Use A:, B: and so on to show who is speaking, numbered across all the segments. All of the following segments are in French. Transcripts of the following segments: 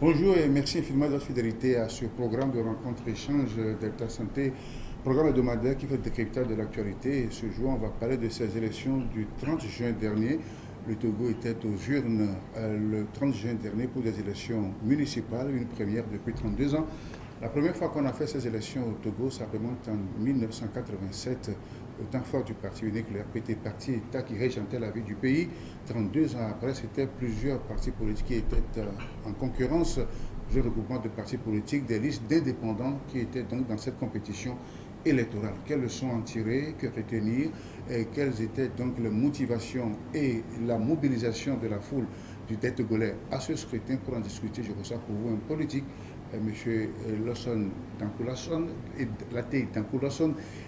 A: Bonjour et merci infiniment de votre fidélité à ce programme de rencontre-échange Delta Santé, programme hebdomadaire qui fait le décryptage de l'actualité. Et ce jour, on va parler de ces élections du 30 juin dernier. Le Togo était aux urnes le 30 juin dernier pour des élections municipales, une première depuis 32 ans. La première fois qu'on a fait ces élections au Togo, ça remonte en 1987, au temps fort du parti unique, le RPT, parti État qui régentait la vie du pays. 32 ans après, c'était plusieurs partis politiques qui étaient en concurrence, plusieurs regroupements de partis politiques, des listes d'indépendants qui étaient donc dans cette compétition électorale. Quelles leçons en tirer, que retenir, et quelles étaient donc les motivations et la mobilisation de la foule du Togolais à ce scrutin? Pour en discuter, je reçois pour vous un politique, M. Lawson Dankou-Lasson,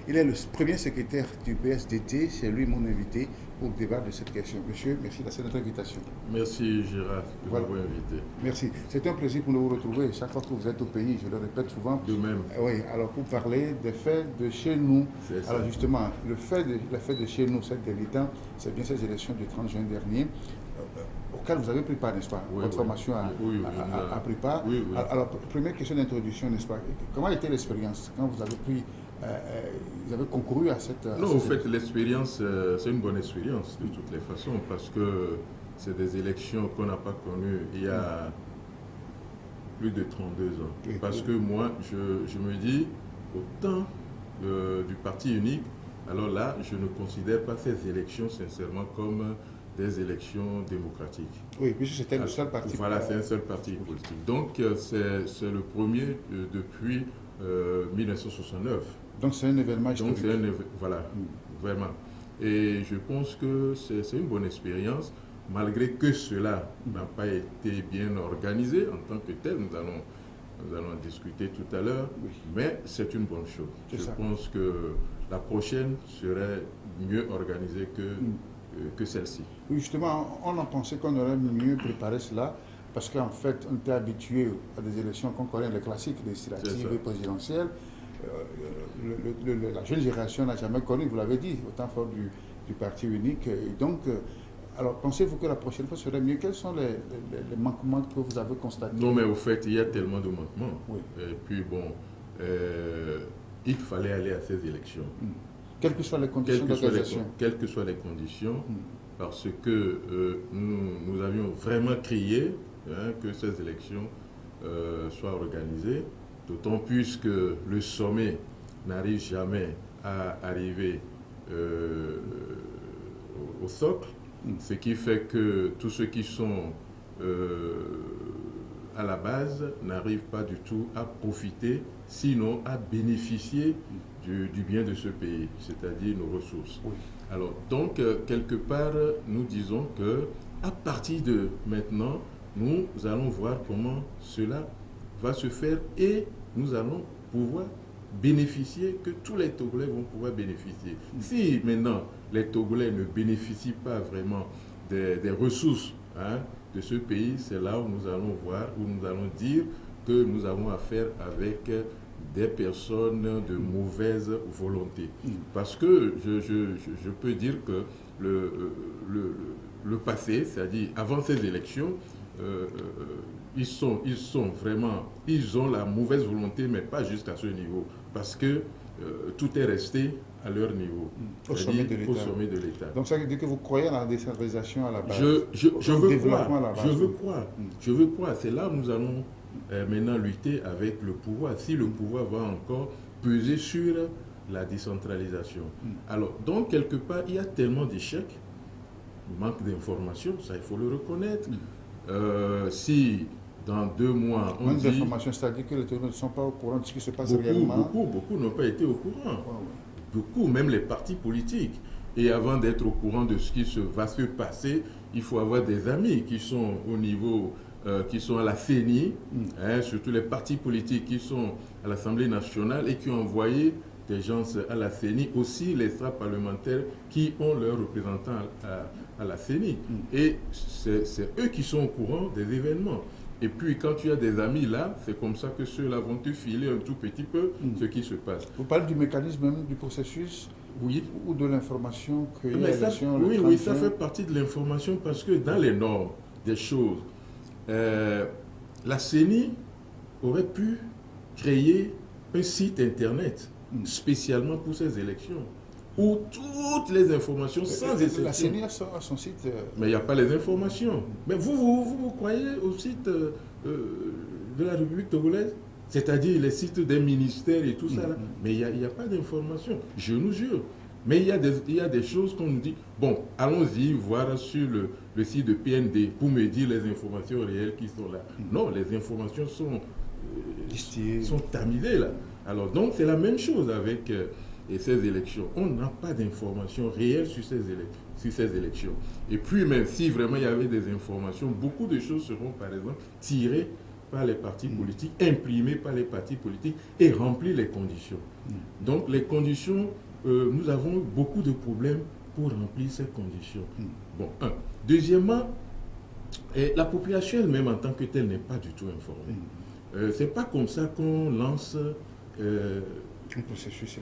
A: il est le premier secrétaire du PSDT, c'est lui mon invité pour débattre de cette question. Monsieur, merci de notre invitation.
B: Merci Gérard de m'avoir invité.
A: Merci. C'est un plaisir pour nous retrouver chaque fois que vous êtes au pays, je le répète souvent.
B: De même.
A: Oui, alors pour parler des faits de chez nous. Alors justement, le fait de chez nous, cette délitant, c'est bien ces élections du 30 juin dernier, auquel vous avez pris part, n'est-ce pas?
B: Oui,
A: votre formation a pris part.
B: Oui, oui.
A: Alors, première question d'introduction, n'est-ce pas? Comment était l'expérience quand vous avez pris, vous avez concouru à cette...
B: Non, en fait, l'expérience, c'est une bonne expérience de toutes les façons, parce que c'est des élections qu'on n'a pas connues il y a plus de 32 ans.
A: Oui,
B: parce que moi, je me dis, au temps du parti unique, alors là, je ne considère pas ces élections, sincèrement, comme des élections démocratiques.
A: Oui, puisque c'était le seul parti.
B: Voilà, c'est un seul parti politique. Donc, c'est le premier depuis 1969.
A: Donc, c'est un événement historique.
B: Donc, voilà, vraiment. Et je pense que c'est une bonne expérience, malgré que cela n'a pas été bien organisé en tant que tel. Nous allons en discuter tout à l'heure, mais c'est une bonne chose. Je pense que la prochaine serait mieux organisée que celle-ci.
A: Oui, justement, on en pensait qu'on aurait mieux préparé cela, parce qu'en fait, on était habitué à des élections qu'on connaît, les classiques législatives et présidentielles. La jeune génération n'a jamais connu, vous l'avez dit, au temps fort du parti unique. Et donc, alors, pensez-vous que la prochaine fois serait mieux? Quels sont les manquements que vous avez constatés?
B: Non, mais au fait, il y a tellement de manquements.
A: Oui.
B: Et puis, bon, il fallait aller à ces élections.
A: Quelles que soient les conditions d'organisation.
B: Quelles que soient les conditions, parce que nous avions vraiment crié que ces élections soient organisées, d'autant plus que le sommet n'arrive jamais à arriver au socle, ce qui fait que tous ceux qui sont à la base n'arrivent pas du tout à profiter, sinon à bénéficier du bien de ce pays, c'est-à-dire nos ressources.
A: Oui.
B: Alors, donc, quelque part, nous disons que à partir de maintenant, nous allons voir comment cela va se faire et nous allons pouvoir bénéficier, que tous les Togolais vont pouvoir bénéficier. Si maintenant les Togolais ne bénéficient pas vraiment des ressources de ce pays, c'est là où nous allons voir, où nous allons dire que nous avons affaire avec des personnes de mauvaise volonté. Parce que je peux dire que le passé, c'est-à-dire avant ces élections, ils ont la mauvaise volonté, mais pas jusqu'à ce niveau, parce que tout est resté à leur niveau,
A: au sommet de
B: l'État.
A: Donc ça veut dire que vous croyez à la décentralisation à la base?
B: Je veux croire. C'est là où nous allons maintenant lutter avec le pouvoir, si le pouvoir va encore peser sur la décentralisation. Alors, donc, quelque part, il y a tellement d'échecs, manque d'informations, ça il faut le reconnaître. Si dans 2 mois, on dit...
A: d'informations, c'est-à-dire que les Togolais ne sont pas au courant de ce qui se passe réellement.
B: Beaucoup n'ont pas été au courant. Beaucoup, même les partis politiques. Et avant d'être au courant de ce qui va se passer, il faut avoir des amis qui sont au niveau, qui sont à la CENI, surtout les partis politiques qui sont à l'Assemblée nationale et qui ont envoyé des gens à la CENI, aussi les extra-parlementaires qui ont leurs représentants à la CENI. Et c'est eux qui sont au courant des événements. Et puis, quand tu as des amis là, c'est comme ça que ceux-là vont te filer un tout petit peu ce qui se passe.
A: Vous parlez du mécanisme même du processus,
B: oui,
A: ou de l'information que
B: oui, ça fait partie de l'information parce que dans les normes des choses, la CENI aurait pu créer un site internet spécialement pour ces élections, où toutes les informations, sans exception...
A: La CENI a son site...
B: Mais il n'y a pas les informations. Mais vous croyez au site de la République togolaise, c'est-à-dire les sites des ministères et tout ça, là. Mais il n'y a pas d'informations, je nous jure. Mais il y a des choses qu'on nous dit, bon, allons-y voir sur le site de PND pour me dire les informations réelles qui sont là. Non, les informations sont tamisées là. Alors donc c'est la même chose avec ces élections. On n'a pas d'informations réelles sur ces élections. Et puis même si vraiment il y avait des informations, beaucoup de choses seront par exemple tirées par les partis politiques, imprimées par les partis politiques et remplies les conditions. Donc les conditions... nous avons beaucoup de problèmes pour remplir ces conditions. Bon, un. Deuxièmement, la population elle-même en tant que telle n'est pas du tout informée. C'est pas comme ça qu'on lance un processus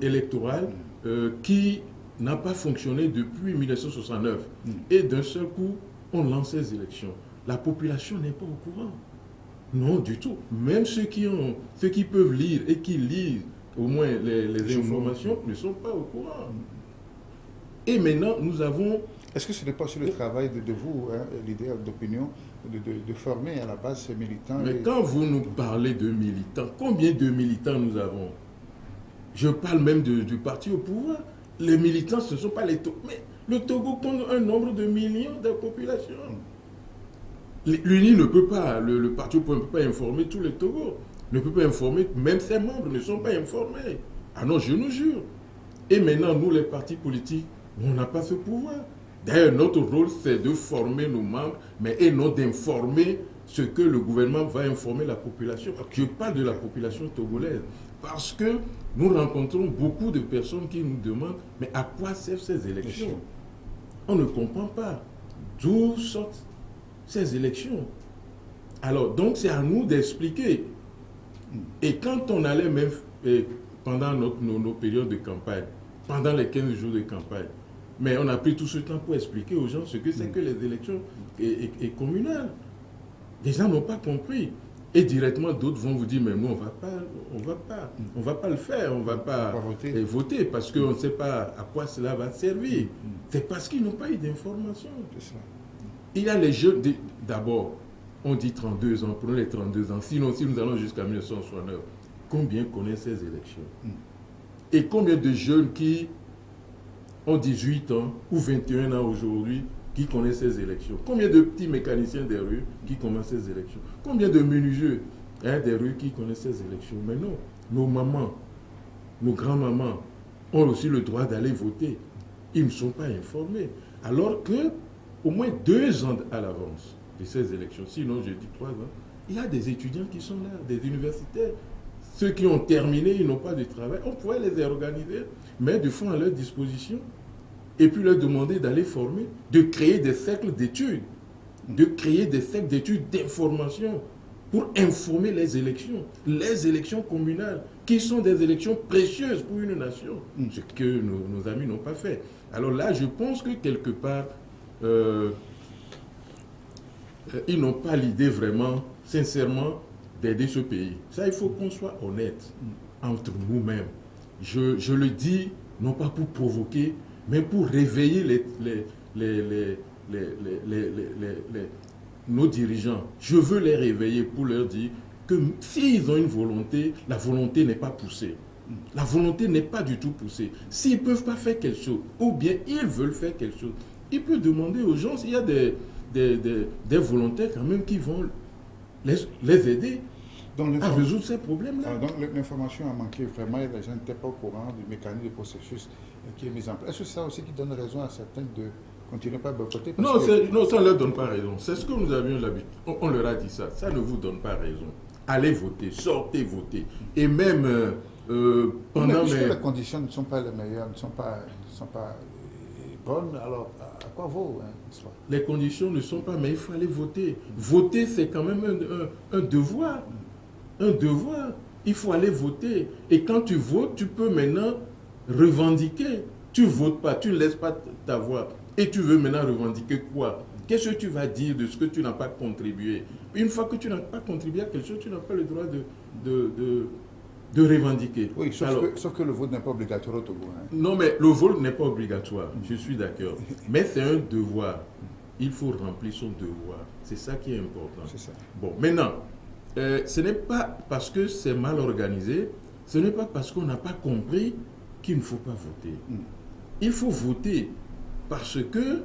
B: électoral qui n'a pas fonctionné depuis 1969. Et d'un seul coup, on lance ces élections. La population n'est pas au courant. Non, du tout. Même ceux qui peuvent lire et qui lisent au moins les informations ne sont pas au courant. Et maintenant, nous avons...
A: Est-ce que ce n'est pas sur le travail de vous, hein, leader d'opinion, de former à la base ces militants?
B: Mais quand vous nous parlez de militants, combien de militants nous avons? Je parle même du parti au pouvoir. Les militants, ce ne sont pas les Togolais. Mais le Togo compte un nombre de millions de populations. L'UNI ne peut pas, le parti au pouvoir ne peut pas informer tous les Togos. Ne peut pas informer, même ses membres ne sont pas informés. Ah non, je nous jure. Et maintenant, nous, les partis politiques, on n'a pas ce pouvoir. D'ailleurs, notre rôle, c'est de former nos membres, mais et non d'informer ce que le gouvernement va informer la population. Je parle de la population togolaise, parce que nous rencontrons beaucoup de personnes qui nous demandent, mais à quoi servent ces élections? On ne comprend pas d'où sortent ces élections. Alors, donc, c'est à nous d'expliquer. Et quand on allait même, pendant nos périodes de campagne, pendant les 15 jours de campagne, mais on a pris tout ce temps pour expliquer aux gens ce que c'est que les élections communales. Les gens n'ont pas compris. Et directement, d'autres vont vous dire, mais nous, on va pas le faire, on ne va pas voter parce qu'on ne sait pas à quoi cela va servir. C'est parce qu'ils n'ont pas eu d'informations. Il y a les jeunes, d'abord, on dit 32 ans, prenons les 32 ans. Sinon, si nous allons jusqu'à 1969, combien connaissent ces élections? Et combien de jeunes qui ont 18 ans ou 21 ans aujourd'hui qui connaissent ces élections? Combien de petits mécaniciens des rues qui connaissent ces élections? Combien de menuisiers des rues qui connaissent ces élections? Mais non, nos mamans, nos grands-mamans ont aussi le droit d'aller voter. Ils ne sont pas informés. Alors que, au moins 2 ans à l'avance de ces élections, sinon je dis 3 ans, il y a des étudiants qui sont là, des universitaires. Ceux qui ont terminé, ils n'ont pas de travail. On pourrait les organiser, mettre du fonds à leur disposition et puis leur demander d'aller former, de créer des cercles d'études, d'information pour informer les élections communales, qui sont des élections précieuses pour une nation, ce que nos amis n'ont pas fait. Alors là, je pense que quelque part, ils n'ont pas l'idée vraiment, sincèrement, d'aider ce pays. Ça, il faut qu'on soit honnête entre nous-mêmes. Je le dis, non pas pour provoquer, mais pour réveiller nos dirigeants. Je veux les réveiller pour leur dire que s'ils ont une volonté, la volonté n'est pas poussée. La volonté n'est pas du tout poussée. S'ils ne peuvent pas faire quelque chose, ou bien ils veulent faire quelque chose, ils peuvent demander aux gens s'il y a des volontaires quand même qui vont les aider à résoudre ces problèmes-là.
A: Donc l'information a manqué vraiment, et les gens n'étaient pas au courant du mécanisme du processus qui est mis en place. Est-ce que c'est ça aussi qui donne raison à certains de continuer pas à boycotter?
B: Non, ça ne leur donne pas raison. C'est ce que nous avions l'habitude. On leur a dit ça. Ça ne vous donne pas raison. Allez voter, sortez voter. Et même pendant...
A: Mais les conditions ne sont pas les meilleures, ne sont pas bonnes, alors à quoi vaut
B: Les conditions ne sont pas, mais il faut aller voter. Voter, c'est quand même un devoir. Un devoir. Il faut aller voter. Et quand tu votes, tu peux maintenant revendiquer. Tu ne votes pas, tu ne laisses pas ta voix. Et tu veux maintenant revendiquer quoi? Qu'est-ce que tu vas dire de ce que tu n'as pas contribué? Une fois que tu n'as pas contribué à quelque chose, tu n'as pas le droit de revendiquer.
A: Oui, sauf que le vote n'est pas obligatoire au Togo. Hein.
B: Non, mais le vote n'est pas obligatoire, je suis d'accord. Mais c'est un devoir. Il faut remplir son devoir. C'est ça qui est important.
A: C'est ça.
B: Bon, maintenant, ce n'est pas parce que c'est mal organisé, ce n'est pas parce qu'on n'a pas compris qu'il ne faut pas voter. Il faut voter parce que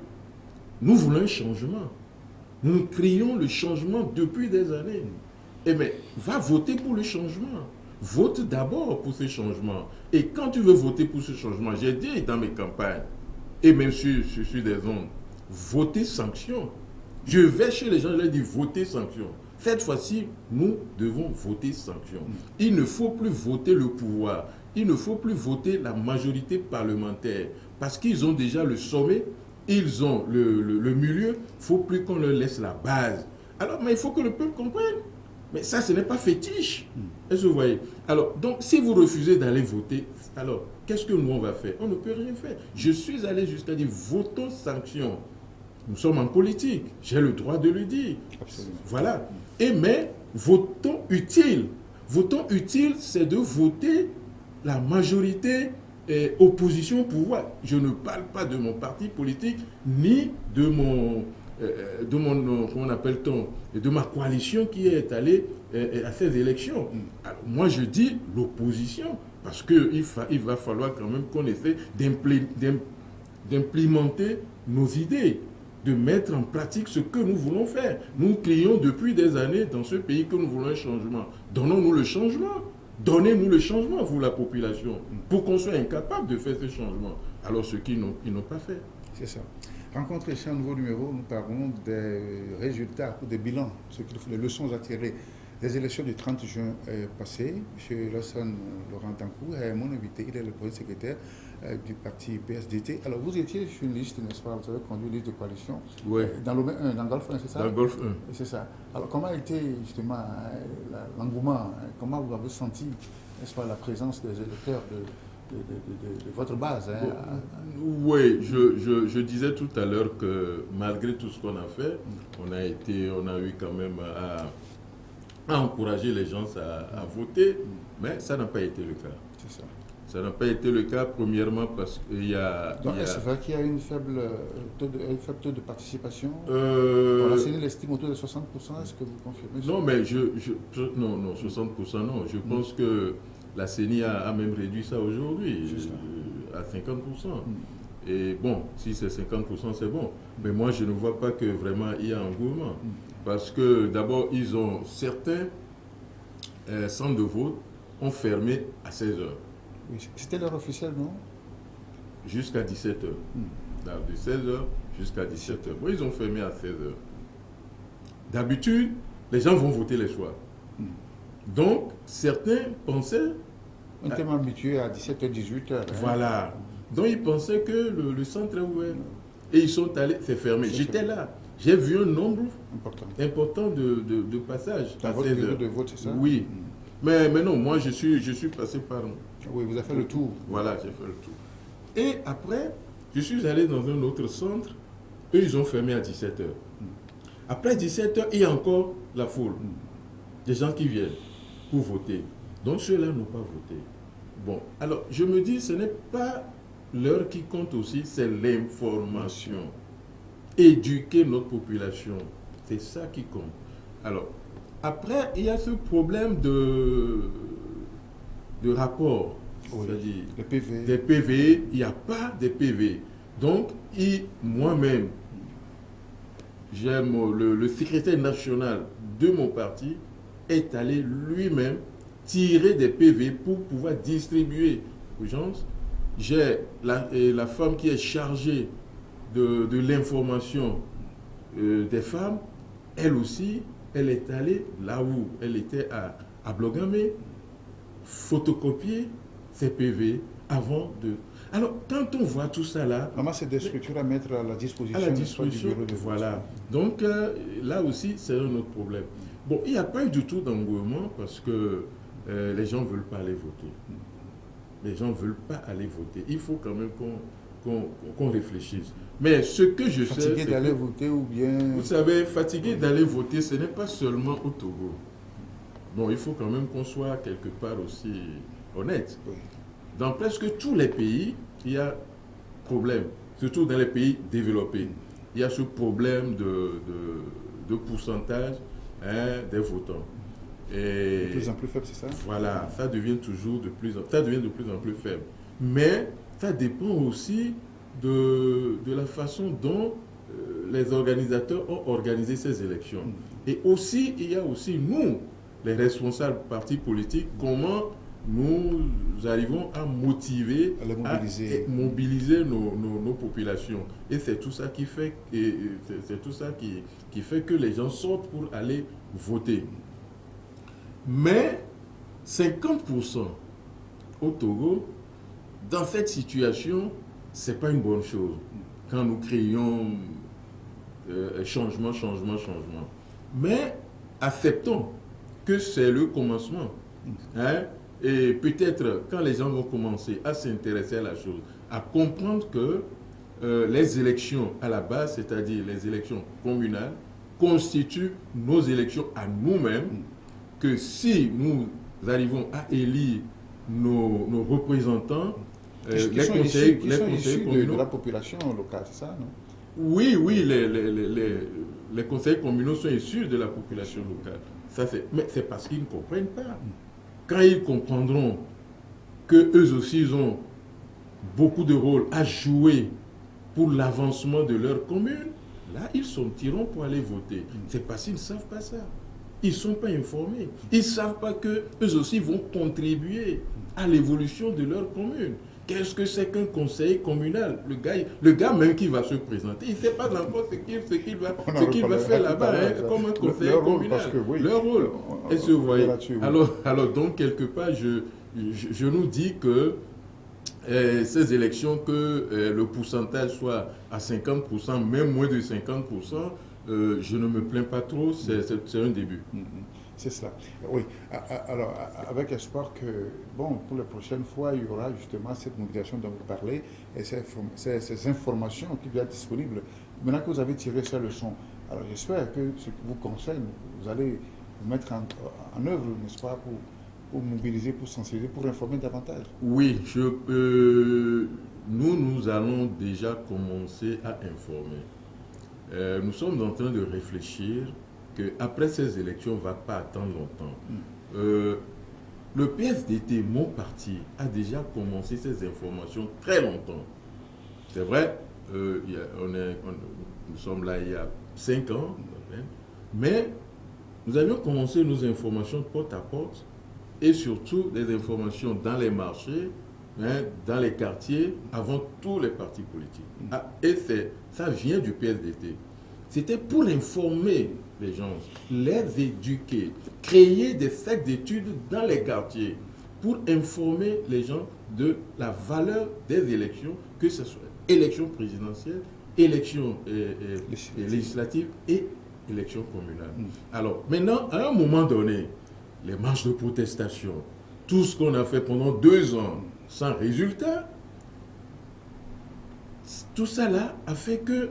B: nous voulons un changement. Nous crions le changement depuis des années. Eh bien, va voter pour le changement. Vote d'abord pour ce changement. Et quand tu veux voter pour ce changement, j'ai dit dans mes campagnes, et même sur des ondes, votez sanction. Je vais chez les gens, je leur dis votez sanction. Cette fois-ci, nous devons voter sanction. Il ne faut plus voter le pouvoir. Il ne faut plus voter la majorité parlementaire. Parce qu'ils ont déjà le sommet, ils ont le milieu. Il ne faut plus qu'on leur laisse la base. Alors, mais il faut que le peuple comprenne. Mais ça, ce n'est pas fétiche. Est-ce que vous voyez? Alors, donc, si vous refusez d'aller voter, alors, qu'est-ce que nous, on va faire? On ne peut rien faire. Je suis allé jusqu'à dire, votons sanction. Nous sommes en politique. J'ai le droit de le dire.
A: Absolument.
B: Voilà. Mais, votons utile. Votons utile, c'est de voter la majorité opposition au pouvoir. Je ne parle pas de mon parti politique, ni de comment appelle-t-on, de ma coalition qui est allée à ces élections. Alors, moi, je dis l'opposition, parce qu'il va falloir quand même qu'on essaie d'implémenter nos idées, de mettre en pratique ce que nous voulons faire. Nous crions depuis des années dans ce pays que nous voulons un changement. Donnons-nous le changement. Donnez-nous le changement, vous, la population, pour qu'on soit incapable de faire ce changement. Alors, ceux qui n'ont pas fait.
A: C'est ça. Rencontre ici un nouveau numéro, nous parlons des résultats ou des bilans, les leçons à tirer des élections du 30 juin passé. M. Lassane Laurent Tankou est mon invité, il est le premier secrétaire du parti PSDT. Alors vous étiez sur une liste, n'est-ce pas? Vous avez conduit une liste de coalition dans le 1, dans Golfe 1, c'est ça?
B: Dans Golfe 1.
A: C'est ça. Alors comment a été justement l'engouement? Comment vous avez senti, n'est-ce pas, la présence des électeurs de votre base?
B: Oui, je disais tout à l'heure que malgré tout ce qu'on a fait, on a eu quand même à encourager les gens à voter, mais ça n'a pas été le cas.
A: C'est ça.
B: Ça n'a pas été le cas, premièrement, parce qu'il y a...
A: Donc, est-ce vrai qu'il y a un faible taux de participation? La CENI l'estime autour de 60%, est-ce que vous confirmez?
B: Non, mais non, 60%, non. Je pense que la CENI a même réduit ça aujourd'hui à 50%. Et bon, si c'est 50%, c'est bon. Mais moi, je ne vois pas que vraiment il y a un engouement. Parce que d'abord, certains centres de vote ont fermé à 16h.
A: Oui, c'était l'heure officielle, non?
B: Jusqu'à 17h. De 16h jusqu'à 17h. Bon, ils ont fermé à 16h. D'habitude, les gens vont voter les soirs. Donc, certains pensaient...
A: On était habitué à 17h, 18h.
B: Voilà. Donc, ils pensaient que le centre est ouvert. Et ils sont allés... C'est fermé. J'étais là. J'ai vu un nombre important de passages.
A: Dans votre bureau de vote, c'est ça?
B: Oui. Mais non, moi, je suis passé par...
A: Oui, vous avez fait le tour.
B: Voilà, j'ai fait le tour. Et après, je suis allé dans un autre centre. Eux, ils ont fermé à 17h. Après 17h, il y a encore la foule. Des gens qui viennent pour voter. Donc, ceux-là n'ont pas voté. Bon, alors, je me dis, ce n'est pas l'heure qui compte aussi, c'est l'information. Éduquer notre population. C'est ça qui compte. Alors, après, il y a ce problème de rapport. C'est-à-dire, des PV, il n'y a pas de PV. Donc, moi-même, le secrétaire national de mon parti est allé lui-même tirer des PV pour pouvoir distribuer aux gens. J'ai la femme qui est chargée de l'information des femmes, elle aussi, elle est allée là où elle était à Blogamé, photocopier ses PV avant de... Alors, quand on voit tout ça là...
A: Vraiment, c'est des structures à mettre à la disposition,
B: du bureau de voilà. Donc, là aussi, c'est un autre problème. Bon, il n'y a pas eu du tout d'engouement parce que les gens ne veulent pas aller voter. Les gens ne veulent pas aller voter. Il faut quand même qu'on réfléchisse. Mais ce que je sais...
A: Fatigué d'aller voter ou bien...
B: Vous savez, fatigué d'aller voter, ce n'est pas seulement au Togo. Bon, il faut quand même qu'on soit quelque part aussi honnête.
A: Oui.
B: Dans presque tous les pays, il y a problème, surtout dans les pays développés. Il y a ce problème de pourcentage des votants. Et
A: de plus en plus faible, c'est ça?
B: Voilà, ça devient de plus en plus faible. Mais ça dépend aussi de la façon dont les organisateurs ont organisé ces élections. Et aussi, il y a aussi nous, les responsables partis politiques, comment nous arrivons à motiver, à mobiliser nos populations. Et c'est tout ça qui fait, qui fait que les gens sortent pour aller voter. Mais 50% au Togo, dans cette situation, ce n'est pas une bonne chose. Quand nous crions changement. Mais acceptons que c'est le commencement. Et peut-être quand les gens vont commencer à s'intéresser à la chose, à comprendre que les élections à la base, c'est-à-dire les élections communales, constituent nos élections à nous-mêmes, que si nous arrivons à élire nos représentants,
A: les conseillers communaux de la population locale, c'est ça, non?
B: Oui, les conseillers communaux sont issus de la population locale. Mais c'est parce qu'ils ne comprennent pas. Quand ils comprendront qu'eux aussi ils ont beaucoup de rôles à jouer pour l'avancement de leur commune, là ils sortiront pour aller voter. C'est parce qu'ils ne savent pas ça. Ils ne sont pas informés. Ils ne savent pas qu'eux aussi vont contribuer à l'évolution de leur commune. Qu'est-ce que c'est qu'un conseil communal? Le gars même qui va se présenter, il ne sait pas encore ce qu'il va faire là-bas, comme un conseiller communal. Leur rôle. Et se voyez. Alors, donc, quelque part, je nous dis que ces élections, que le pourcentage soit à 50%, même moins de 50%, je ne me plains pas trop, c'est un début.
A: C'est cela. Oui. Alors, avec espoir que, bon, pour les prochaines fois, il y aura justement cette mobilisation dont vous parlez et ces informations qui vont être disponibles. Maintenant que vous avez tiré ces leçons, alors j'espère que ce qui vous concerne, vous allez vous mettre en œuvre, n'est-ce pas, pour mobiliser, pour sensibiliser, pour informer davantage.
B: Oui, nous allons déjà commencer à informer. Nous sommes en train de réfléchir qu'après ces élections, on ne va pas attendre longtemps. Le PSDT, mon parti, a déjà commencé ces informations très longtemps. C'est vrai, nous sommes là il y a 5 ans, mais nous avions commencé nos informations porte à porte et surtout des informations dans les marchés, dans les quartiers, avant tous les partis politiques. Et ça vient du PSDT. C'était pour informer les gens, les éduquer, créer des cercles d'études dans les quartiers pour informer les gens de la valeur des élections, que ce soit élections présidentielles, élections législatives et élections communales. Alors, maintenant, à un moment donné, les marches de protestation, tout ce qu'on a fait pendant 2 ans sans résultat, tout ça là a fait que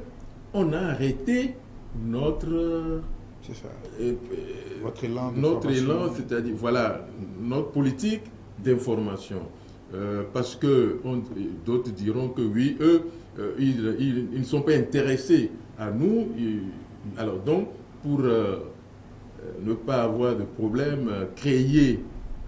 B: on a arrêté notre élan, c'est-à-dire voilà, notre politique d'information. Parce que d'autres diront que oui, eux, ils ne sont pas intéressés à nous. Alors donc, pour ne pas avoir de problème, créer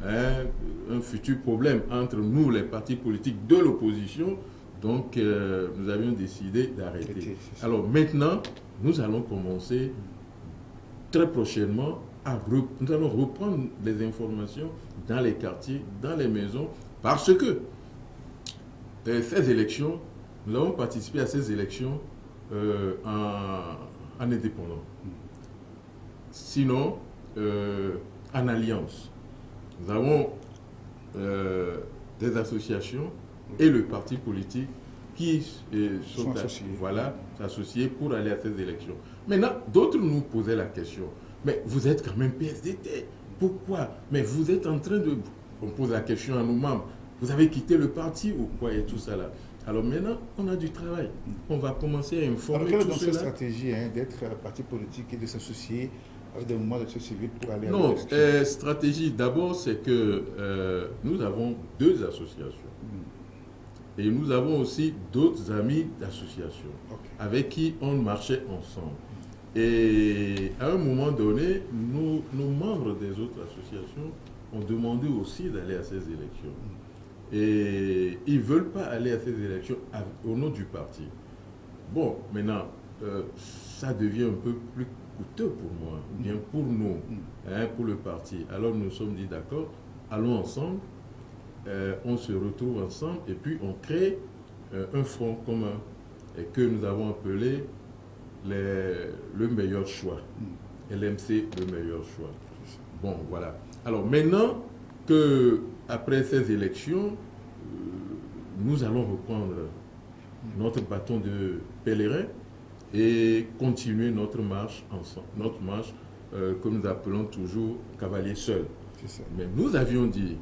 B: un futur problème entre nous, les partis politiques de l'opposition, donc nous avions décidé d'arrêter. Alors maintenant, nous allons commencer très prochainement nous allons reprendre les informations dans les quartiers, dans les maisons, parce que ces élections, nous avons participé à ces élections en indépendant. Sinon, en alliance. Nous avons des associations et le parti politique qui sont associés pour aller à ces élections. Maintenant, d'autres nous posaient la question, mais vous êtes quand même PSDT, pourquoi? Mais vous êtes en train de... On pose la question à nos membres, vous avez quitté le parti ou quoi et tout ça là? Alors maintenant, on a du travail. On va commencer à informer
A: Alors, quelle est
B: tout
A: donc cette
B: cela.
A: stratégie d'être parti politique et de s'associer avec des mouvements de société civile pour aller à
B: Non,
A: l'élection?
B: stratégie, d'abord, c'est que nous avons 2 associations. Et nous avons aussi d'autres amis d'associations avec qui on marchait ensemble. Et à un moment donné, nos membres des autres associations ont demandé aussi d'aller à ces élections. Et ils ne veulent pas aller à ces élections au nom du parti. Bon, maintenant, ça devient un peu plus coûteux pour moi, ou bien pour nous, pour le parti. Alors nous nous sommes dit, d'accord, allons ensemble, on se retrouve ensemble et puis on crée un front commun et que nous avons appelé le meilleur choix. LMC, le meilleur choix. Bon, voilà. Alors maintenant que après ces élections, nous allons reprendre notre bâton de pèlerin et continuer notre marche ensemble, notre marche que nous appelons toujours cavalier seul. Mais nous avions dit,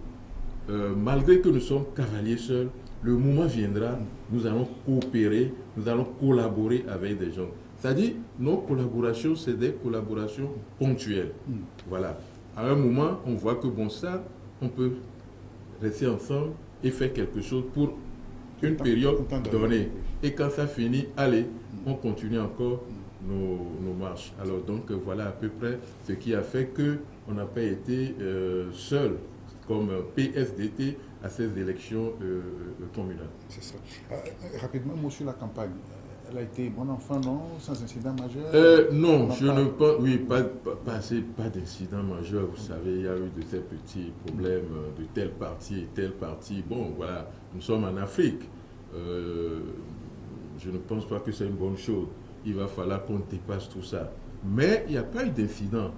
B: malgré que nous sommes cavaliers seuls, le moment viendra, nous allons coopérer, nous allons collaborer avec des gens. C'est-à-dire, nos collaborations, c'est des collaborations ponctuelles. Voilà. À un moment, on voit que bon, ça, on peut rester ensemble et faire quelque chose pour une période donnée. Et quand ça finit, allez, on continue encore nos marches. Alors donc, voilà à peu près ce qui a fait qu'on n'a pas été seul comme PSDT à ces élections communales.
A: C'est ça. Rapidement, moi, sur la campagne, elle a été bon enfant, non? Sans incident majeur?
B: Non, je ne pense, oui, pas d'incident majeur. Vous savez, il y a eu de ces petits problèmes de tel parti et tel parti. Bon, voilà, nous sommes en Afrique. Je ne pense pas que c'est une bonne chose. Il va falloir qu'on dépasse tout ça. Mais il n'y a pas eu d'incident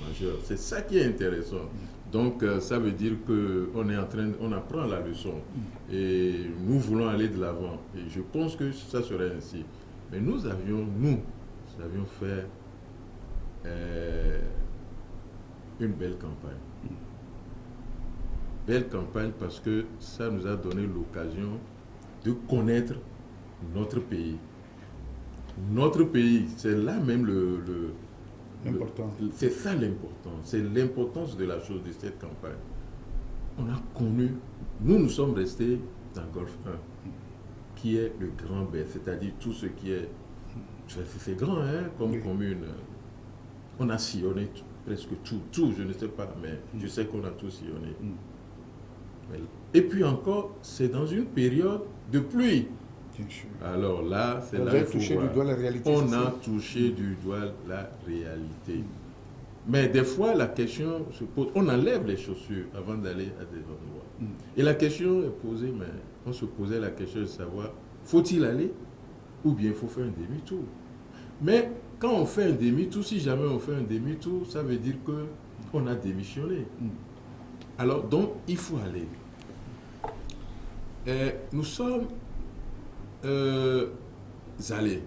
B: majeur. C'est ça qui est intéressant. Donc, ça veut dire qu'on apprend la leçon et nous voulons aller de l'avant. Et je pense que ça serait ainsi. Mais nous avions fait une belle campagne. Belle campagne parce que ça nous a donné l'occasion de connaître notre pays. Notre pays, c'est là même c'est ça l'important, c'est l'importance de la chose de cette campagne. On a connu, nous sommes restés dans Golfe 1, qui est le grand B, c'est-à-dire tout ce qui est, c'est grand comme commune. On a sillonné presque tout, je ne sais pas, mais je sais qu'on a tout sillonné. Et puis encore, c'est dans une période de pluie. Alors là, c'est là qu'il faut voir. On a touché du doigt la réalité. Mais des fois, la question se pose. On enlève les chaussures avant d'aller à des endroits. Et la question est posée, mais on se posait la question de savoir, faut-il aller ou bien il faut faire un demi-tour? Mais quand on fait un demi-tour, si jamais on fait un demi-tour, ça veut dire qu'on a démissionné. Alors, donc, il faut aller. Et nous sommes allés.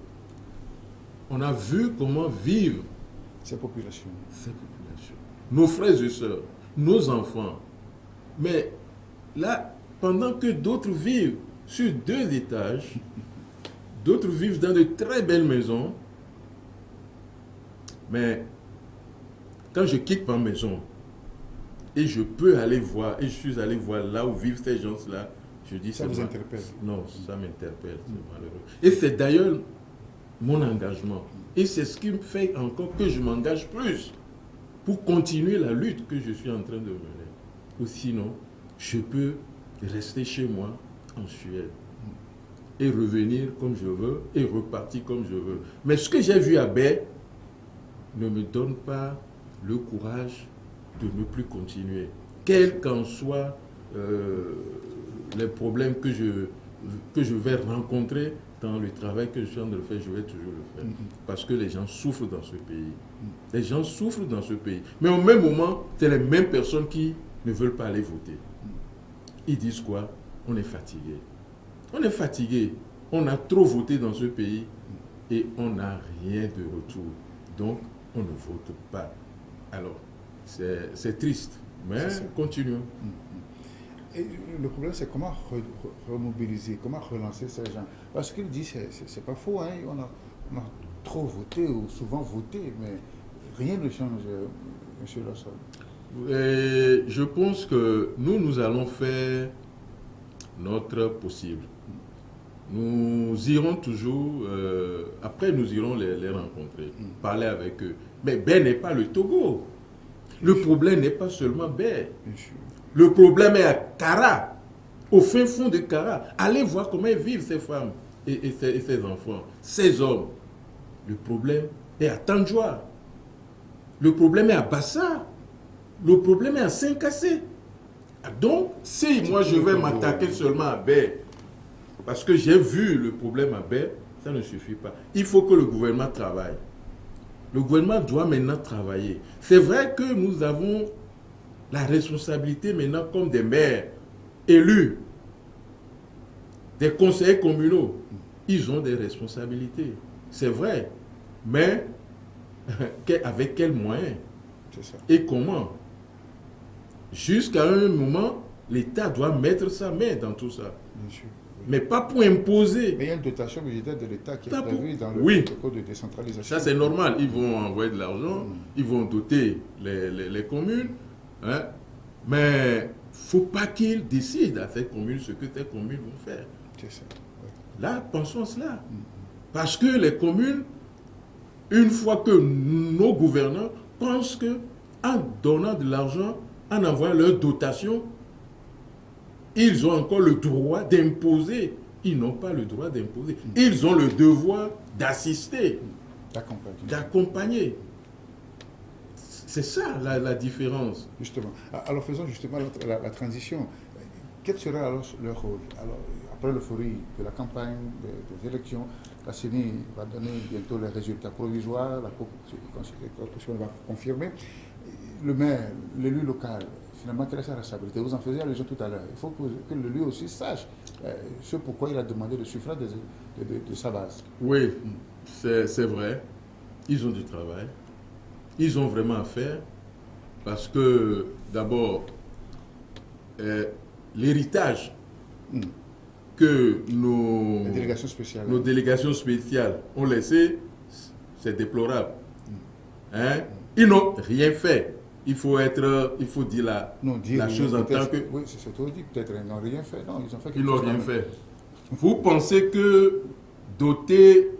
B: On a vu comment vivent
A: ces populations.
B: Nos frères et sœurs, nos enfants. Mais là, pendant que d'autres vivent sur 2 étages, d'autres vivent dans de très belles maisons, mais quand je quitte ma maison et je peux aller voir, et je suis allé voir là où vivent ces gens-là, je dis
A: ça vous interpelle?
B: Non, ça m'interpelle, c'est malheureux. Et c'est d'ailleurs mon engagement. Et c'est ce qui me fait encore que je m'engage plus pour continuer la lutte que je suis en train de mener. Ou sinon, je peux rester chez moi en Suède et revenir comme je veux et repartir comme je veux. Mais ce que j'ai vu à Baie ne me donne pas le courage de ne plus continuer. Quels qu'en soient les problèmes que je vais rencontrer dans le travail que je suis en train de faire, je vais toujours le faire. Parce que les gens souffrent dans ce pays. Les gens souffrent dans ce pays. Mais au même moment, c'est les mêmes personnes qui ne veulent pas aller voter. Ils disent quoi? On est fatigué. On est fatigué. On a trop voté dans ce pays et on n'a rien de retour. Donc, on ne vote pas. Alors, c'est triste, mais continuons.
A: Et le problème, c'est comment remobiliser, comment relancer ces gens. Parce qu'il dit, c'est pas faux, hein, on a trop voté ou souvent voté, mais rien ne change, M. Lawson.
B: Et je pense que nous allons faire notre possible. Nous irons toujours, après nous irons les rencontrer, parler avec eux. Mais Ben n'est pas le Togo. Le problème n'est pas seulement Ben. Le problème est à Kara, au fin fond de Kara. Allez voir comment vivent ces femmes et ces enfants, ces hommes. Le problème est à Tandjoua. Le problème est à Bassa. Le problème est à Saint-Cassé. Donc, si moi je vais m'attaquer seulement à Ben, parce que j'ai vu le problème à Ben, ça ne suffit pas. Il faut que le gouvernement travaille. Le gouvernement doit maintenant travailler. C'est vrai que nous avons la responsabilité maintenant comme des maires élus, des conseillers communaux. Ils ont des responsabilités. C'est vrai. Mais avec quels moyens? C'est ça. Et comment? Jusqu'à un moment, l'État doit mettre sa main dans tout ça. Bien sûr. Mais pas pour imposer.
A: Mais il y a une dotation budgétaire de l'État qui est prévue dans le protocole de décentralisation.
B: Ça c'est normal. Ils vont envoyer de l'argent, ils vont doter les communes. Hein? Mais il ne faut pas qu'ils décident à ces communes ce que ces communes vont faire. C'est ça. Ouais. Là, pensons à cela. Parce que les communes, une fois que nos gouvernants pensent qu'en donnant de l'argent, en envoyant leur dotation, ils ont encore le droit d'imposer. Ils n'ont pas le droit d'imposer. Ils ont le devoir d'assister, d'accompagner. C'est ça la différence.
A: Justement. Alors faisons justement la transition. Quel sera alors leur rôle? Alors, après l'euphorie de la campagne, des élections, la CENI va donner bientôt les résultats provisoires, la Constitution va confirmer. Le maire, l'élu local, finalement, quelle est sa responsabilité? Vous en faisiez allusion tout à l'heure. Il faut que l'élu aussi sache ce pourquoi il a demandé le suffrage de sa base.
B: Oui, c'est vrai. Ils ont du travail. Ils ont vraiment à faire. Parce que, d'abord, l'héritage que nos délégations spéciales ont laissé, c'est déplorable. Hein? Ils n'ont rien fait. Il faut dire la chose en tant que...
A: Oui, c'est tout dit. Peut-être ils n'ont rien fait. Non, ils ont fait
B: quelque chose. Ils n'ont rien fait. Vous pensez que doter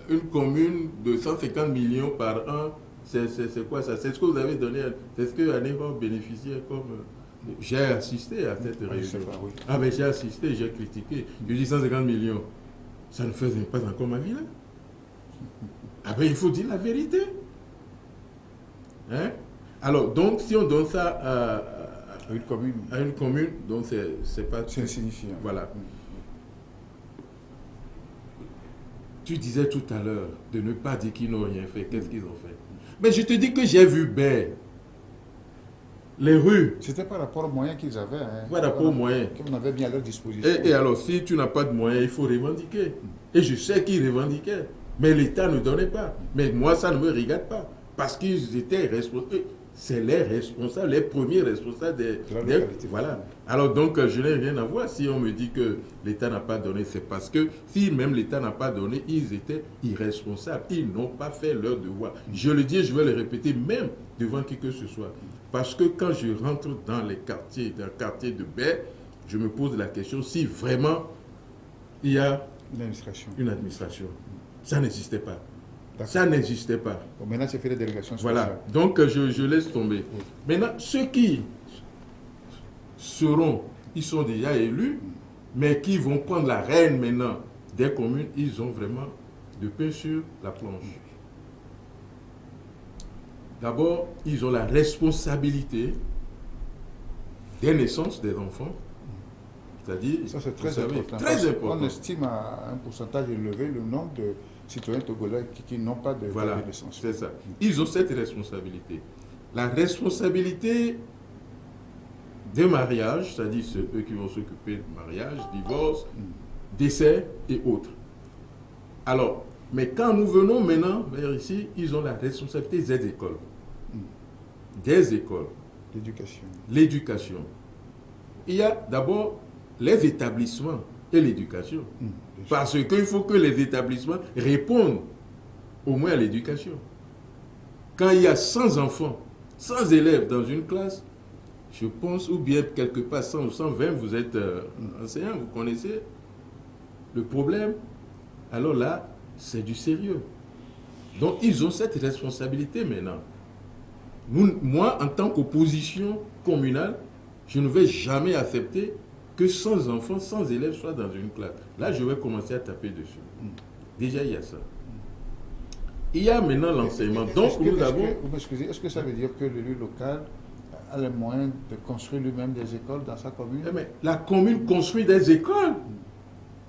B: une commune de 150 millions par an, c'est quoi ça? C'est ce que vous avez donné, c'est ce que Anéva bénéficiait comme... J'ai assisté à cette réunion. Oui. Ah ben j'ai assisté, j'ai critiqué. Je dis 150 millions. Ça ne faisait pas encore ma vie là. Ah ben il faut dire la vérité. Hein? Alors donc si on donne ça à une commune, donc c'est pas...
A: C'est insignifiant.
B: Voilà. Tu disais tout à l'heure de ne pas dire qu'ils n'ont rien fait. Qu'est-ce qu'ils ont fait? Mais je te dis que j'ai vu Ben. Les rues.
A: C'était par rapport aux moyens qu'ils avaient. Hein,
B: par rapport aux moyens.
A: Qu'on avait mis à leur disposition.
B: Et alors, si tu n'as pas de moyens, il faut revendiquer. Et je sais qu'ils revendiquaient. Mais l'État ne donnait pas. Mais moi, ça ne me regarde pas. Parce qu'ils étaient responsables. C'est les responsables, les premiers responsables des voilà. Alors donc, je n'ai rien à voir si on me dit que l'État n'a pas donné. C'est parce que si même l'État n'a pas donné, ils étaient irresponsables. Ils n'ont pas fait leur devoir. Je le dis et je vais le répéter même devant qui que ce soit. Parce que quand je rentre dans les quartiers, dans le quartier de Ben, je me pose la question si vraiment il y a une administration. Ça n'existait pas. Ça n'existait pas.
A: Bon, maintenant, c'est fait les délégations spéciales.
B: Voilà. Donc, je laisse tomber. Oui. Maintenant, ceux qui ils sont déjà élus, mais qui vont prendre la reine maintenant des communes, ils ont vraiment de pain sur la planche. D'abord, ils ont la responsabilité des naissances des enfants. C'est-à-dire,
A: ça c'est très important.
B: Très important.
A: On estime à un pourcentage élevé le nombre de citoyens togolais qui n'ont pas de naissance.
B: C'est ça. Ils ont cette responsabilité. La responsabilité des mariages, c'est-à-dire eux qui vont s'occuper de mariage, divorce, décès et autres. Alors, mais quand nous venons maintenant vers ici, ils ont la responsabilité des écoles. Des écoles.
A: L'éducation.
B: L'éducation. Il y a d'abord les établissements et l'éducation. Parce qu'il faut que les établissements répondent au moins à l'éducation. Quand il y a 100 enfants, 100 élèves dans une classe, je pense, ou bien quelque part 100 ou 120, vous êtes enseignant, vous connaissez le problème, alors là, c'est du sérieux. Donc, ils ont cette responsabilité maintenant. Moi, en tant qu'opposition communale, je ne vais jamais accepter que 100 enfants, 100 élèves soient dans une classe. Là, je vais commencer à taper dessus. Déjà, il y a ça. Il y a maintenant l'enseignement. Donc, nous avons...
A: Est-ce que ça veut dire que l'élu local a les moyens de construire lui-même des écoles dans sa commune?
B: Mais la commune construit des écoles.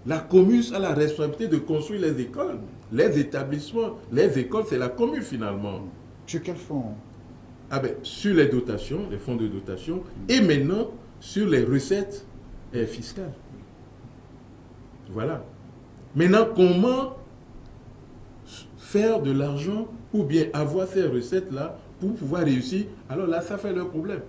B: La commune a la responsabilité de construire les écoles. Les établissements, les écoles, c'est la commune finalement.
A: Sur quel fonds?
B: Sur les dotations, les fonds de dotation, et maintenant sur les recettes fiscales. Voilà. Maintenant, comment faire de l'argent ou bien avoir ces recettes-là pour pouvoir réussir? Alors là, ça fait leur problème.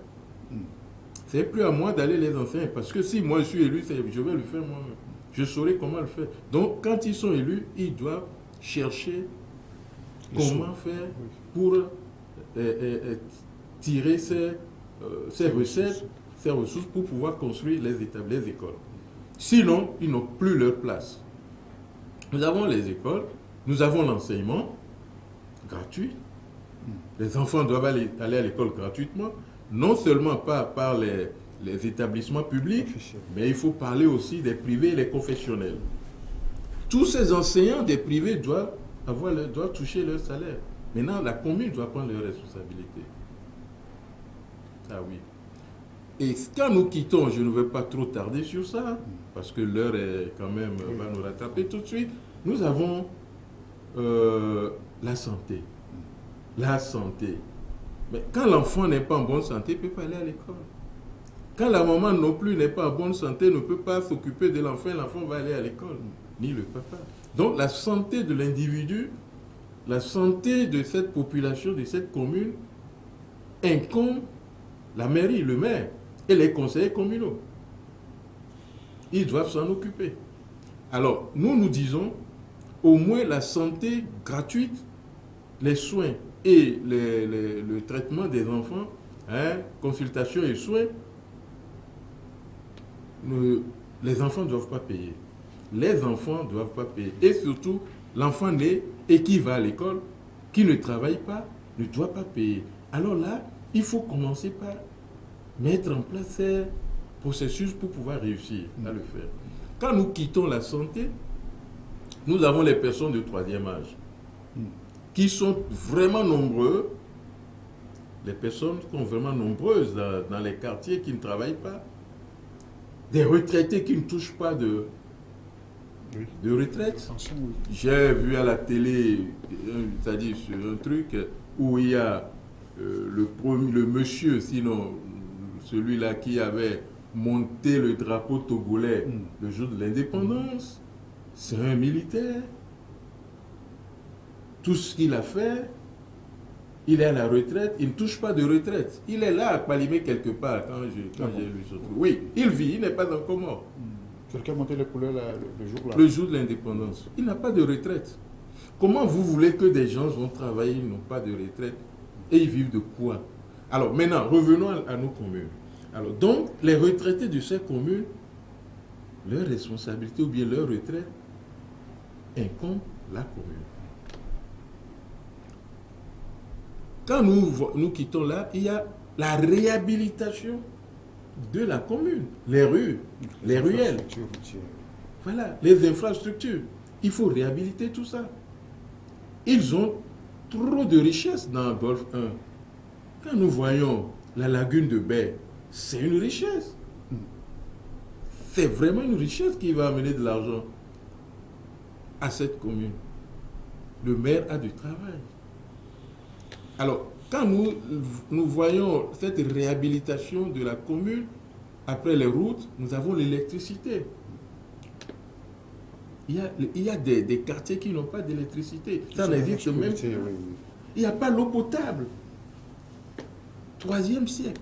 B: C'est plus à moi d'aller les enseigner, parce que si moi je suis élu, je vais le faire moi-même. Je saurai comment le faire. Donc, quand ils sont élus, ils doivent chercher comment faire pour tirer ces recettes, ces ressources pour pouvoir construire les écoles. Sinon, ils n'ont plus leur place. Nous avons les écoles, nous avons l'enseignement gratuit. Les enfants doivent aller à l'école gratuitement, non seulement pas par les établissements publics, mais il faut parler aussi des privés et des confessionnels. Tous ces enseignants des privés doivent toucher leur salaire. Maintenant, la commune doit prendre leurs responsabilités. Ah oui. Et quand nous quittons, je ne vais pas trop tarder sur ça, parce que l'heure est quand même va nous rattraper tout de suite. Nous avons la santé. La santé. Mais quand l'enfant n'est pas en bonne santé, il ne peut pas aller à l'école. Quand la maman non plus n'est pas en bonne santé, ne peut pas s'occuper de l'enfant va aller à l'école, ni le papa. Donc la santé de l'individu, la santé de cette population, de cette commune, incombe la mairie, le maire et les conseillers communaux. Ils doivent s'en occuper. Alors, nous disons, au moins la santé gratuite, les soins et le traitement des enfants, consultation et soins, les enfants ne doivent pas payer. Les enfants ne doivent pas payer. Et surtout, l'enfant né et qui va à l'école, qui ne travaille pas, ne doit pas payer. Alors là, il faut commencer par mettre en place ces processus pour pouvoir réussir à le faire. Quand nous quittons la santé, nous avons les personnes de troisième âge qui sont vraiment nombreux, les personnes qui sont vraiment nombreuses dans les quartiers qui ne travaillent pas, des retraités qui ne touchent pas de retraite. J'ai vu à la télé, c'est-à-dire sur un truc où il y a le monsieur, sinon celui-là qui avait monté le drapeau togolais le jour de l'indépendance, c'est un militaire. Tout ce qu'il a fait, il est à la retraite, il ne touche pas de retraite. Il est là à Palimé quelque part quand j'ai lu ce truc. Oui, il vit, il n'est pas encore mort.
A: Quelqu'un a monté les couleurs le jour-là.
B: Le jour de l'indépendance. Il n'a pas de retraite. Comment vous voulez que des gens vont travailler, ils n'ont pas de retraite et ils vivent de quoi? Alors maintenant, revenons à nos communes. Alors donc, les retraités de ces communes, leur responsabilité ou bien leur retraite incombe la commune. Quand nous quittons là, il y a la réhabilitation de la commune, les rues, les ruelles. Voilà, les infrastructures. Il faut réhabiliter tout ça. Ils ont trop de richesses dans Golfe 1. Quand nous voyons la lagune de Baie, c'est une richesse. C'est vraiment une richesse qui va amener de l'argent à cette commune. Le maire a du travail. Alors, quand nous voyons cette réhabilitation de la commune, après les routes, nous avons l'électricité. Il y a des quartiers qui n'ont pas d'électricité. Ça n'existe même pas. Il n'y a pas l'eau potable. 3e siècle.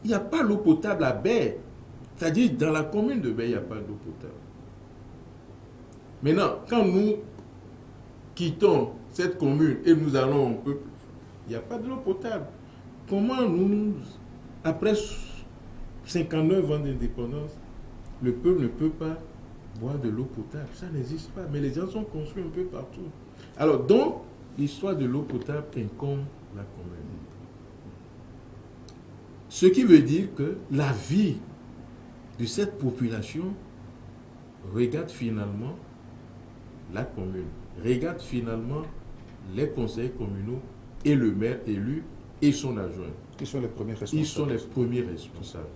B: il n'y a pas l'eau potable à Baie. C'est-à-dire, dans la commune de Baie, il n'y a pas d'eau potable. Maintenant, quand nous quittons cette commune et nous allons un peu plus, il n'y a pas d'eau potable. Comment nous, après 59 ans d'indépendance, le peuple ne peut pas boire de l'eau potable? Ça n'existe pas, mais les gens sont construits un peu partout. Alors, donc, l'histoire de l'eau potable incombe la commune. Ce qui veut dire que la vie de cette population regarde finalement la commune, regarde finalement les conseils communaux et le maire élu et son adjoint.
A: Ils sont les premiers responsables.
B: Ils sont les premiers responsables.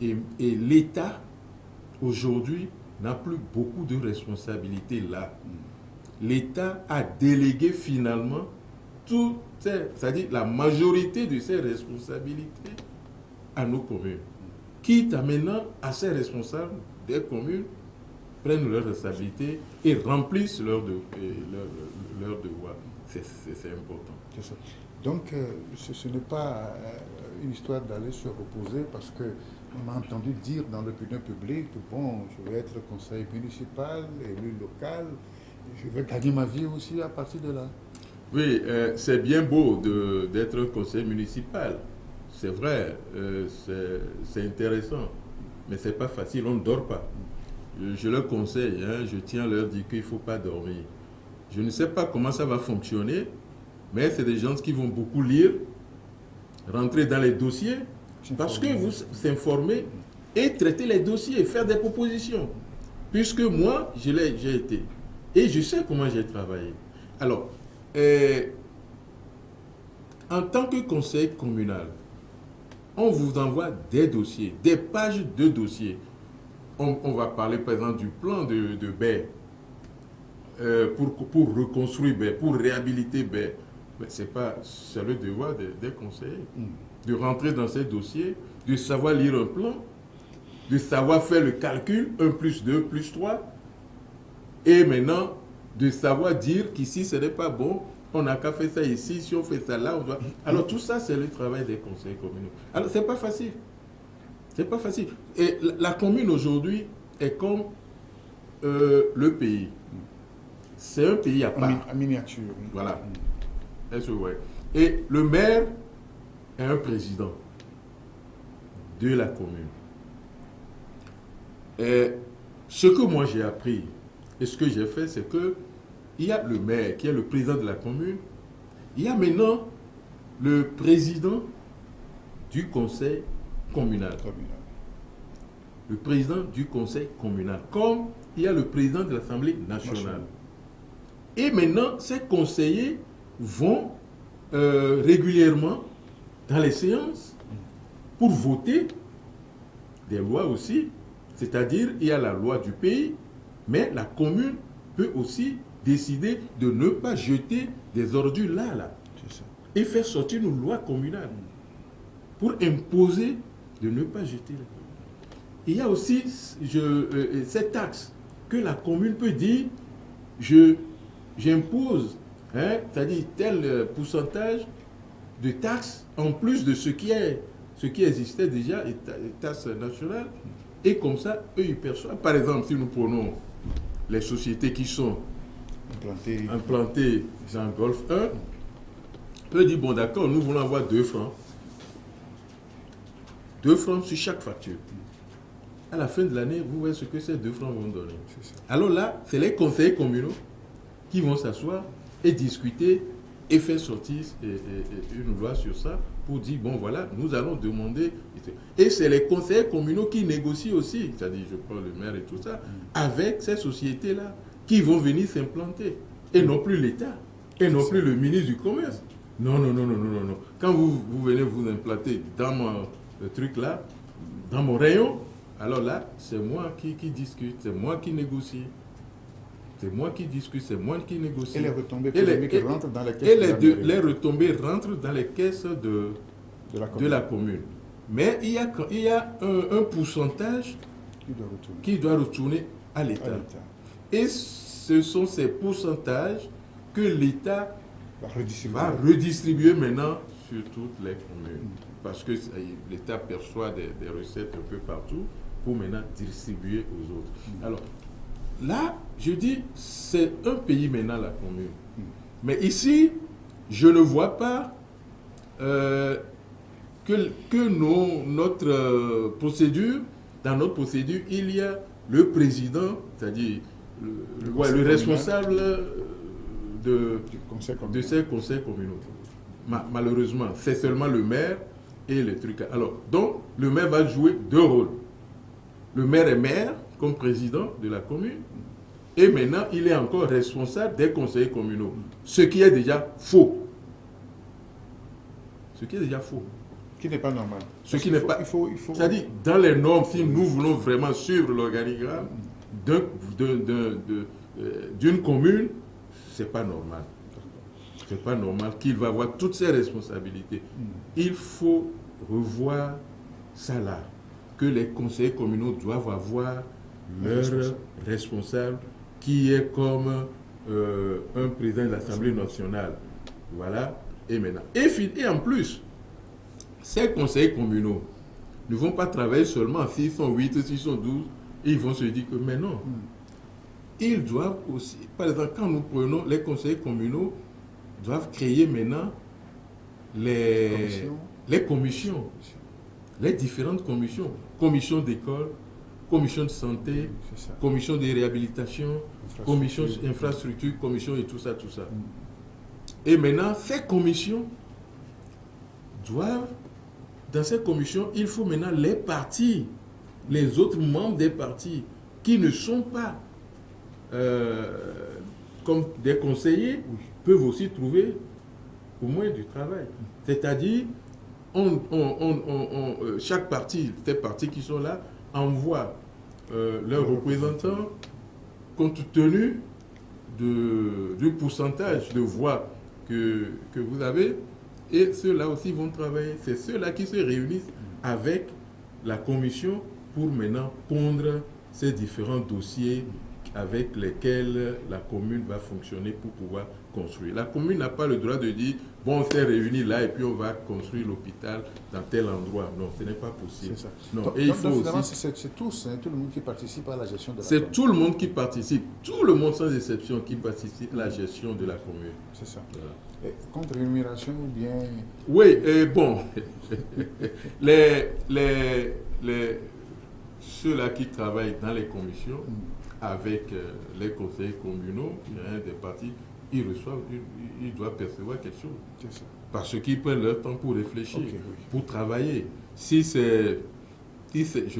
B: Et l'État, aujourd'hui, n'a plus beaucoup de responsabilités là. L'État a délégué finalement tout, c'est-à-dire la majorité de ses responsabilités à nos communes. Quitte à maintenant à ces responsables des communes prennent leurs responsabilités et remplissent leurs devoirs. C'est important.
A: C'est ça. Donc, ce n'est pas une histoire d'aller se reposer parce qu'on a entendu dire dans l'opinion publique, bon, je vais être conseiller municipal, élu local, je vais gagner ma vie aussi à partir de là.
B: Oui, c'est bien beau d'être conseiller municipal. C'est vrai, c'est intéressant, mais ce n'est pas facile, on ne dort pas. Je leur conseille, je tiens à leur dire qu'il ne faut pas dormir. Je ne sais pas comment ça va fonctionner, mais c'est des gens qui vont beaucoup lire, rentrer dans les dossiers, parce que vous s'informez et traiter les dossiers, faire des propositions. Puisque moi, j'ai été. Et je sais comment j'ai travaillé. Alors, en tant que conseil communal, on vous envoie des dossiers, des pages de dossiers. On va parler par exemple du plan de Baie pour reconstruire Baie, pour réhabiliter Baie. Mais c'est le devoir des conseillers de rentrer dans ces dossiers, de savoir lire un plan, de savoir faire le calcul 1 plus 2 plus 3 et maintenant de savoir dire qu'ici ce n'est pas bon, on n'a qu'à faire ça ici, si on fait ça là, on doit... Alors tout ça c'est le travail des conseillers communaux. Alors c'est pas facile. C'est pas facile. Et la commune aujourd'hui est comme le pays. C'est un pays à part.
A: En miniature.
B: Voilà. Est-ce que vous voyez? Et le maire est un président de la commune. Et ce que moi j'ai appris et ce que j'ai fait, c'est que il y a le maire qui est le président de la commune. Il y a maintenant le président du conseil communal. Le président du conseil communal. Comme il y a le président de l'Assemblée nationale. Et maintenant, ces conseillers vont régulièrement dans les séances pour voter des lois aussi. C'est-à-dire, il y a la loi du pays, mais la commune peut aussi décider de ne pas jeter des ordures là. Et faire sortir une loi communale pour imposer de ne pas jeter. Il y a aussi cette taxe que la commune peut dire, j'impose, c'est-à-dire tel pourcentage de taxes en plus de ce qui existait déjà, taxes nationales, et comme ça, eux, ils perçoivent. Par exemple, si nous prenons les sociétés qui sont implantées dans Golfe 1, eux disent, bon d'accord, nous voulons avoir 2 francs. 2 francs sur chaque facture. À la fin de l'année, vous voyez ce que ces 2 francs vont donner. Alors là, c'est les conseillers communaux qui vont s'asseoir et discuter et faire sortir une loi sur ça pour dire, bon voilà, nous allons demander. Et c'est les conseillers communaux qui négocient aussi, c'est-à-dire, je prends le maire et tout ça, avec ces sociétés-là qui vont venir s'implanter. Et non plus l'État, et non plus le ministre du Commerce. Non. Quand vous venez vous implanter dans mon truc là, dans mon rayon, alors là, c'est moi qui discute, c'est moi qui négocie. C'est moi qui discute, c'est moi qui négocie.
A: Et les retombées économiques rentrent dans les caisses
B: les retombées rentrent dans les caisses de la commune. Mais il y a un pourcentage qui doit retourner à l'État. Et ce sont ces pourcentages que l'État va redistribuer maintenant sur toutes les communes. parce que l'État perçoit des recettes un peu partout pour maintenant distribuer aux autres. Alors, là, je dis, c'est un pays maintenant, la commune. Mais ici, je ne vois pas notre procédure, dans notre procédure, il y a le président, c'est-à-dire le responsable de ces conseils communaux. Malheureusement, c'est seulement le maire et les trucs. Alors, donc, le maire va jouer deux rôles. Le maire est maire, comme président de la commune, et maintenant, il est encore responsable des conseillers communaux. Ce qui est déjà faux. Ce qui est déjà faux.
A: Qui n'est pas normal.
B: Ce qui n'est pas... C'est-à-dire, dans les normes, si nous voulons vraiment suivre l'organigramme d'une commune, c'est pas normal. C'est pas normal qu'il va avoir toutes ses responsabilités. Il faut revoir ça là. Que les conseillers communaux doivent avoir leur responsable qui est comme un président de l'Assemblée nationale. Voilà. Et maintenant. Et en plus, ces conseillers communaux ne vont pas travailler seulement s'ils sont 8, s'ils sont 12, et ils vont se dire que, mais non. Ils doivent aussi, par exemple, quand nous prenons les conseillers communaux, doivent créer maintenant les commissions, les différentes commissions. Commission d'école, commission de santé, commission de réhabilitation, commission d'infrastructure, commission et tout ça, tout ça. Et maintenant, ces commissions doivent, dans ces commissions, il faut maintenant les partis, les autres membres des partis qui ne sont pas comme des conseillers, peuvent aussi trouver au moins du travail. C'est-à-dire, chaque parti, ces partis qui sont là, envoient leurs représentants compte tenu du pourcentage de voix que vous avez, et ceux-là aussi vont travailler. C'est ceux-là qui se réunissent avec la commission pour maintenant pondre ces différents dossiers avec lesquels la commune va fonctionner pour pouvoir construire. La commune n'a pas le droit de dire, bon, on s'est réunis là et puis on va construire l'hôpital dans tel endroit. Non, ce n'est pas possible.
A: C'est ça.
B: Non.
A: Donc,
B: et il faut
A: finalement,
B: aussi...
A: c'est tous, tout le monde qui participe à la gestion de la
B: C'est
A: commune.
B: tout le monde qui participe, tout le monde sans exception qui participe à la gestion de la commune.
A: C'est ça.
B: Voilà.
A: Et contre rémunération ou bien...
B: Oui, et bon, ceux-là qui travaillent dans les commissions, avec les conseillers communaux, des partis, ils doivent percevoir quelque chose.
A: C'est ça.
B: Parce qu'ils prennent leur temps pour réfléchir, pour travailler. Si je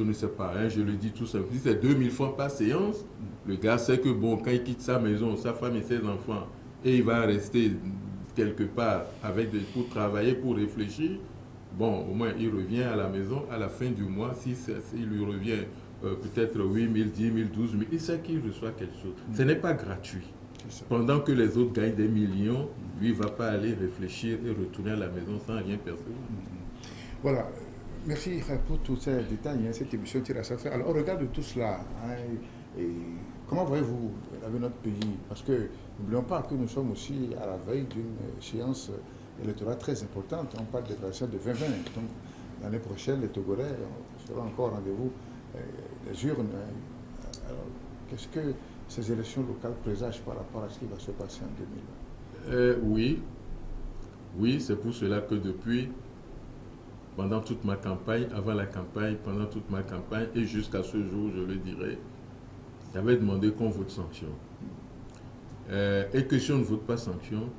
B: ne sais pas, je le dis tout simplement, si c'est 2000 francs par séance, le gars sait que bon, quand il quitte sa maison, sa femme et ses enfants, et il va rester quelque part pour travailler, pour réfléchir, bon, au moins il revient à la maison à la fin du mois, s'il lui revient peut-être 8 000, 10 000, 12 000, il sait qu'il reçoit quelque chose. Ce n'est pas gratuit. Pendant que les autres gagnent des millions, lui ne va pas aller réfléchir et retourner à la maison sans rien percevoir.
A: Voilà. Merci pour tous ces détails. Cette émission tire à sa fin. Alors, au regard de tout cela, et comment voyez-vous avec notre pays? Parce que n'oublions pas que nous sommes aussi à la veille d'une échéance électorale très importante. On parle des élections de 2020. Donc, l'année prochaine, les Togolais seront encore au rendez-vous des urnes. Alors, qu'est-ce que ces élections locales présagent par rapport à ce qui va se passer en 2020?
B: Oui, c'est pour cela que pendant toute ma campagne, avant la campagne, pendant toute ma campagne et jusqu'à ce jour, je le dirais, j'avais demandé qu'on vote sanction. Et que si on ne vote pas sanction,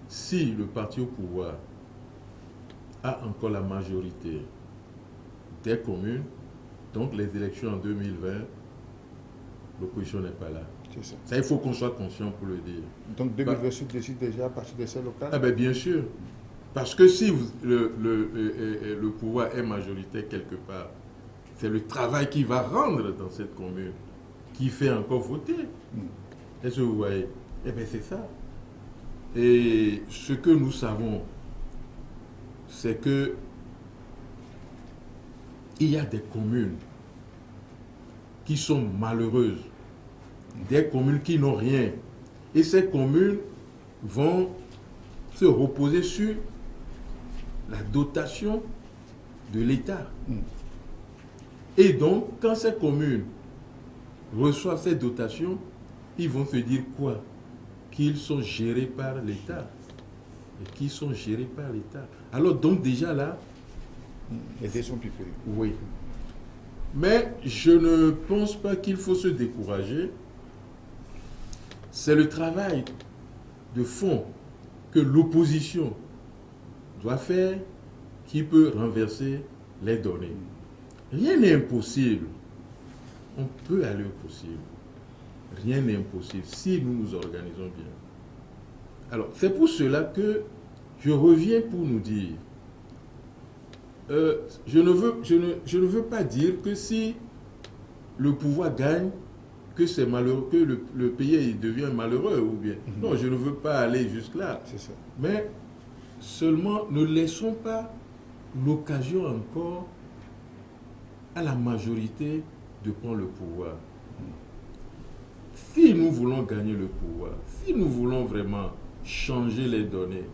B: si le parti au pouvoir a encore la majorité des communes, donc les élections en 2020, l'opposition n'est pas là. Ça, il faut qu'on soit conscient pour le dire.
A: Donc 2020 se décide déjà à partir de ces locales?
B: Ah ben bien sûr. Parce que si le pouvoir est majoritaire quelque part, c'est le travail qu'il va rendre dans cette commune qui fait encore voter. Est-ce que vous voyez? Eh bien c'est ça. Et ce que nous savons, c'est que il y a des communes qui sont malheureuses, des communes qui n'ont rien. Et ces communes vont se reposer sur la dotation de l'État. Et donc, quand ces communes reçoivent ces dotations, ils vont se dire quoi? Qu'ils sont gérés par l'État. Et qu'ils sont gérés par l'État. Alors, donc déjà là...
A: Les dés sont pipés.
B: Oui. Mais je ne pense pas qu'il faut se décourager. C'est le travail de fond que l'opposition doit faire qui peut renverser les données. Rien n'est impossible. On peut aller au possible. Rien n'est impossible si nous nous organisons bien. Alors, c'est pour cela que je reviens pour nous dire, je ne veux pas dire que si le pouvoir gagne, que c'est malheureux, que le pays devient malheureux ou bien. Non, je ne veux pas aller jusque-là.
A: C'est ça.
B: Mais seulement ne laissons pas l'occasion encore à la majorité de prendre le pouvoir. Si nous voulons gagner le pouvoir, si nous voulons vraiment changer les données,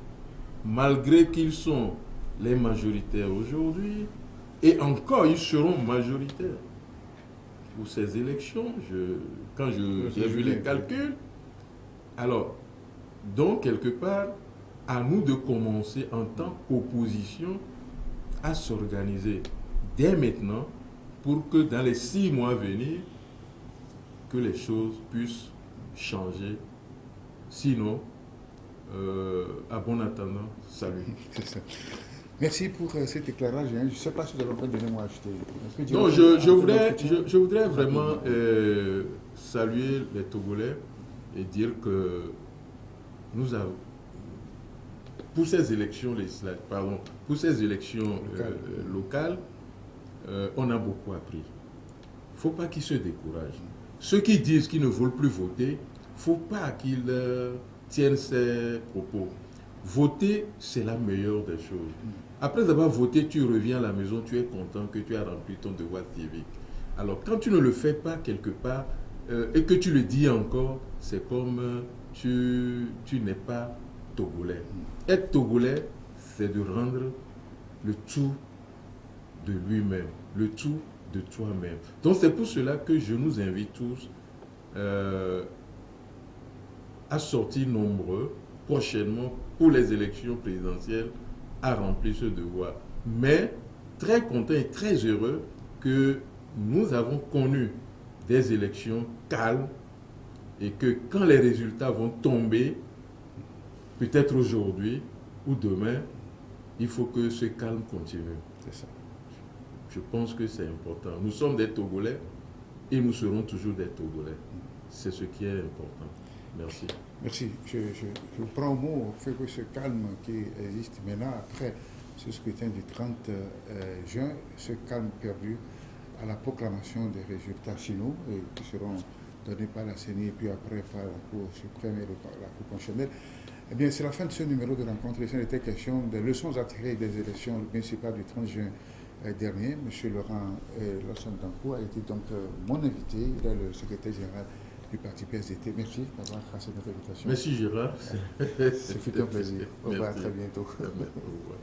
B: malgré qu'ils sont les majoritaires aujourd'hui, et encore ils seront majoritaires pour ces élections, quand j'ai vu les calculs, alors, donc quelque part, à nous de commencer en tant qu'opposition à s'organiser dès maintenant pour que dans les 6 mois à venir, que les choses puissent changer. Sinon, à bon attendant, salut.
A: C'est ça. Merci pour cet éclairage. Je ne sais pas si vous avez encore donné moi acheter.
B: Non, je voudrais vraiment saluer les Togolais et dire que nous avons, pour ces élections législatives, pardon, pour ces élections locales, on a beaucoup appris. Il ne faut pas qu'ils se découragent. Ceux qui disent qu'ils ne veulent plus voter, il ne faut pas qu'ils tiennent ces propos. Voter, c'est la meilleure des choses. Après avoir voté, tu reviens à la maison, tu es content que tu as rempli ton devoir civique. Alors, quand tu ne le fais pas quelque part, et que tu le dis encore, c'est comme tu n'es pas Togolais. Être Togolais, c'est de rendre le tout de lui-même, le tout de toi-même. Donc, c'est pour cela que je nous invite tous à sortir nombreux prochainement pour les élections présidentielles à remplir ce devoir. Mais très content et très heureux que nous avons connu des élections calmes et que quand les résultats vont tomber, peut-être aujourd'hui ou demain, il faut que ce calme continue.
A: C'est ça.
B: Je pense que c'est important. Nous sommes des Togolais et nous serons toujours des Togolais. C'est ce qui est important. Merci.
A: Merci. Je vous prends au mot au fait que ce calme qui existe maintenant, après ce scrutin du 30 juin, ce calme perdu à la proclamation des résultats finaux qui seront donnés par la CENI et puis après par la Cour suprême et par la Cour constitutionnelle. Eh bien, c'est la fin de ce numéro de rencontre. Il était question des leçons à tirer des élections municipales du 30 juin dernier. M. Laurent Lassane Danko a été donc mon invité. Il est le secrétaire général du parti PSDT. Merci d'avoir accepté notre invitation.
B: Merci Gérard.
A: C'est un plaisir. Au revoir, à très bientôt.
B: Au revoir.